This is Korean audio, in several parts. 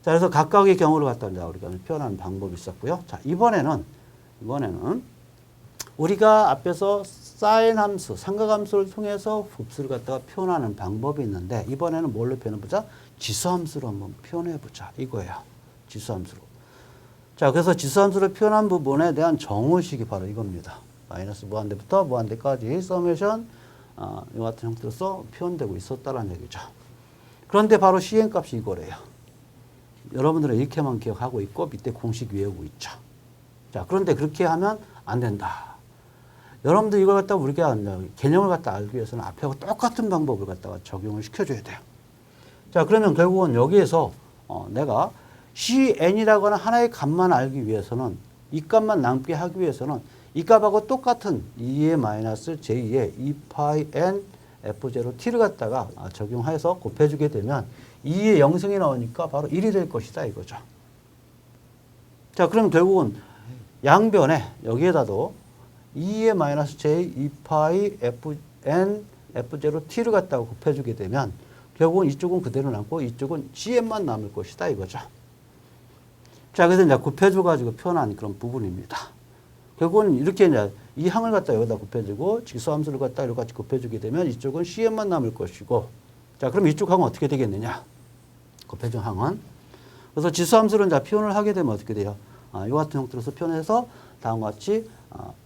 자, 그래서 각각의 경우를 갖다 이제 우리가 표현하는 방법이 있었고요. 자, 이번에는 우리가 앞에서 사인 함수, 삼각함수를 통해서 곱수를 갖다가 표현하는 방법이 있는데, 이번에는 뭘로 표현해보자? 지수함수로 한번 표현해보자. 이거예요. 지수함수로. 자, 그래서 지수함수를 표현한 부분에 대한 정의식이 바로 이겁니다. 마이너스 무한대부터 무한대까지 서메이션, 이 같은 형태로서 표현되고 있었다는 얘기죠. 그런데 바로 CN값이 이거래요. 여러분들은 이렇게만 기억하고 있고 밑에 공식 외우고 있죠. 자, 그런데 그렇게 하면 안 된다. 여러분들 이걸 갖다가 우리가 개념을 갖다 알기 위해서는 앞에하고 똑같은 방법을 갖다가 적용을 시켜줘야 돼요. 자, 그러면 결국은 여기에서 내가 CN이라고 하는 하나의 값만 알기 위해서는, 이 값만 남게 하기 위해서는 이 값하고 똑같은 2의 마이너스 J의 2파이 N F0T를 갖다가 적용해서 곱해주게 되면 2의 영승이 나오니까 바로 1이 될 것이다 이거죠. 자, 그럼 결국은 양변에 여기에다도 2의 마이너스 J 2파이 FN F0T를 갖다가 곱해주게 되면 결국은 이쪽은 그대로 남고 이쪽은 CN만 남을 것이다 이거죠. 자, 그래서 이제 곱해줘가지고 표현한 그런 부분입니다. 결국은 이렇게 이제 이 항을 갖다 여기다 곱해주고 지수함수를 갖다 이렇게 같이 곱해주게 되면 이쪽은 CN만 남을 것이고, 자, 그럼 이쪽 항은 어떻게 되겠느냐? 곱해준 항은. 그래서 지수함수를 이제 표현을 하게 되면 어떻게 돼요? 이 같은 형태로서 표현해서 다음과 같이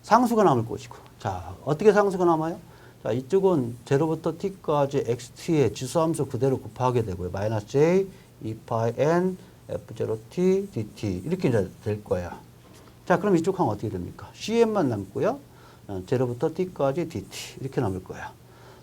상수가 남을 것이고. 자, 어떻게 상수가 남아요? 자, 이쪽은 0부터 t까지 xt의 지수함수 그대로 곱하게 되고요. 마이너스 j 2파이 n f0t dt 이렇게 이제 될 거예요. 자, 그럼 이쪽 항은 어떻게 됩니까? cn만 남고요. 0부터 t까지 dt 이렇게 남을 거예요.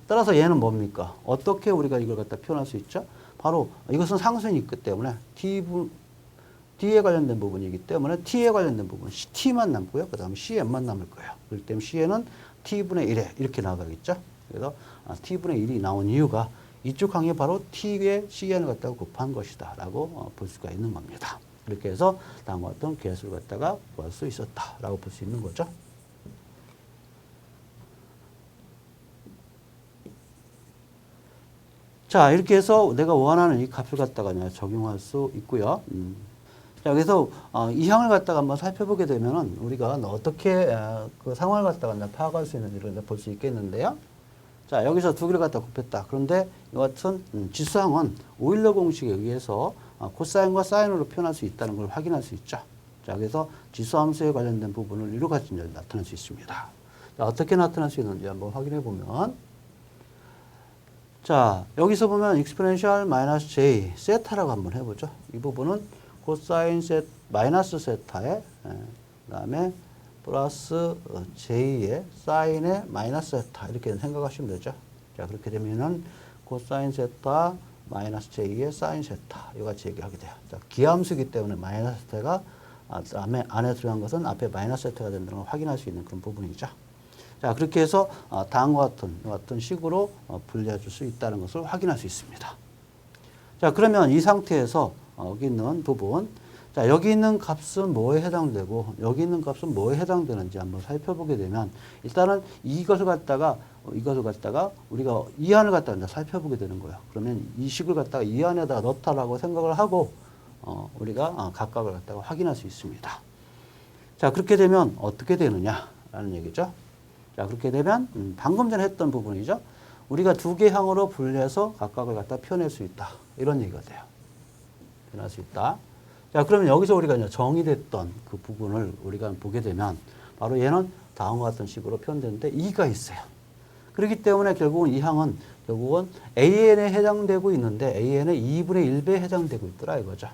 따라서 얘는 뭡니까? 어떻게 우리가 이걸 갖다 표현할 수 있죠? 바로 이것은 상수이기 때문에 D에 관련된 부분이기 때문에 T에 관련된 부분 T만 남고요. 그 다음에 CN만 남을 거예요. 그렇기 때문에 CN은 T분의 1에 이렇게 나가겠죠. 그래서 T분의 1이 나온 이유가 이쪽 항이 바로 T의 CN을 갖다가 곱한 것이다 라고 볼 수가 있는 겁니다. 이렇게 해서 다음과 같은 계수를 갖다가 구할 수 있었다 라고 볼 수 있는 거죠. 자, 이렇게 해서 내가 원하는 이 값을 갖다가 적용할 수 있고요. 자, 그래서 이 항을 갖다가 한번 살펴보게 되면은 우리가 어떻게 그 상황을 갖다가 파악할 수 있는지를 볼 수 있겠는데요. 자, 여기서 두 개를 갖다 곱했다. 그런데 이 같은 지수항은 오일러 공식에 의해서 코사인과 사인으로 표현할 수 있다는 걸 확인할 수 있죠. 자, 그래서 지수함수에 관련된 부분을 이로 같이 나타낼 수 있습니다. 자, 어떻게 나타날 수 있는지 한번 확인해 보면, 자, 여기서 보면 exponential 마이너스 j 세타라고 한번 해보죠. 이 부분은 코사인 마이너스 세타에 그다음에 플러스 j의 사인의 마이너스 세타 이렇게 생각하시면 되죠. 자, 그렇게 되면은 코사인 세타 마이너스 j의 사인 세타 이거 같이 얘기하게 돼요. 자, 기함수이기 때문에 마이너스 세타가 다음에 안에 들어간 것은 앞에 마이너스 세타가 된다는 걸 확인할 수 있는 그런 부분이죠. 자, 그렇게 해서 다음과 같은 식으로 분리해 줄 수 있다는 것을 확인할 수 있습니다. 자, 그러면 이 상태에서 여기 있는 부분, 자, 여기 있는 값은 뭐에 해당되고 여기 있는 값은 뭐에 해당되는지 한번 살펴보게 되면, 일단은 이것을 갖다가 우리가 이 안을 갖다가 이제 살펴보게 되는 거예요. 그러면 이 식을 갖다가 이 안에다 넣다라고 생각을 하고 우리가 각각을 갖다가 확인할 수 있습니다. 자, 그렇게 되면 어떻게 되느냐라는 얘기죠. 자, 그렇게 되면 방금 전에 했던 부분이죠. 우리가 두 개 항으로 분리해서 각각을 갖다 표현할 수 있다. 이런 얘기가 돼요. 표현할 수 있다. 자, 그러면 여기서 우리가 이제 정의됐던 그 부분을 우리가 보게 되면 바로 얘는 다음과 같은 식으로 표현되는데 2가 있어요. 그렇기 때문에 결국은 이 항은 결국은 AN에 해당되고 있는데 AN의 2분의 1배에 해당되고 있더라 이거죠.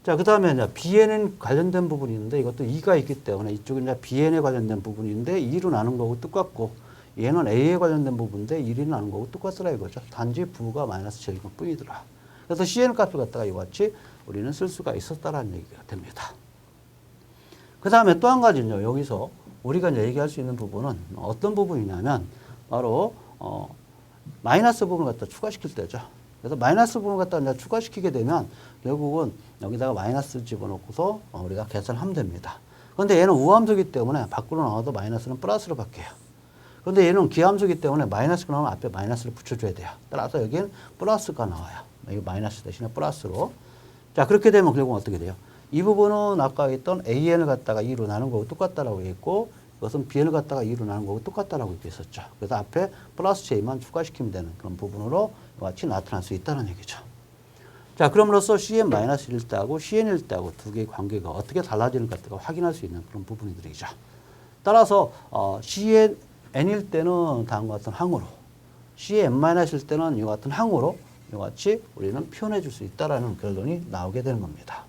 자, 그 다음에 이제 BN에 관련된 부분이 있는데 이것도 2가 있기 때문에 이쪽은 이제 BN에 관련된 부분인데 2로 나눈 거고 똑같고, 얘는 A에 관련된 부분인데 1이 나눈 거고 똑같더라 이거죠. 단지 부가 마이너스 J일 뿐이더라. 그래서 CN 값을 갖다가 이와 같이 우리는 쓸 수가 있었다라는 얘기가 됩니다. 그 다음에 또 한 가지는요. 여기서 우리가 이제 얘기할 수 있는 부분은 어떤 부분이냐면 바로 마이너스 부분을 갖다 추가시킬 때죠. 그래서 마이너스 부분을 갖다 이제 추가시키게 되면 결국은 여기다가 마이너스 집어넣고서 우리가 계산하면 됩니다. 그런데 얘는 우함수이기 때문에 밖으로 나와도 마이너스는 플러스로 바뀌어요. 그런데 얘는 기함수이기 때문에 마이너스가 나오면 앞에 마이너스를 붙여줘야 돼요. 따라서 여기는 플러스가 나와요. 여기 마이너스 대신에 플러스로. 자, 그렇게 되면 결국 어떻게 돼요? 이 부분은 아까 했던 AN을 갖다가 2로 나눈 거고 똑같다라고 했고, 이것은 BN을 갖다가 2로 나눈 거고 똑같다라고 했었죠. 그래서 앞에 플러스 J만 추가시키면 되는 그런 부분으로 이와 같이 나타날 수 있다는 얘기죠. 자, 그럼으로써 CN-1일 때하고 CN일 때하고 두 개의 관계가 어떻게 달라지는 것 같다가 확인할 수 있는 그런 부분들이죠. 따라서 CN일 때는 다음과 같은 항으로, CN-일 때는 이와 같은 항으로 이와 같이 우리는 표현해 줄 수 있다는 결론이 나오게 되는 겁니다.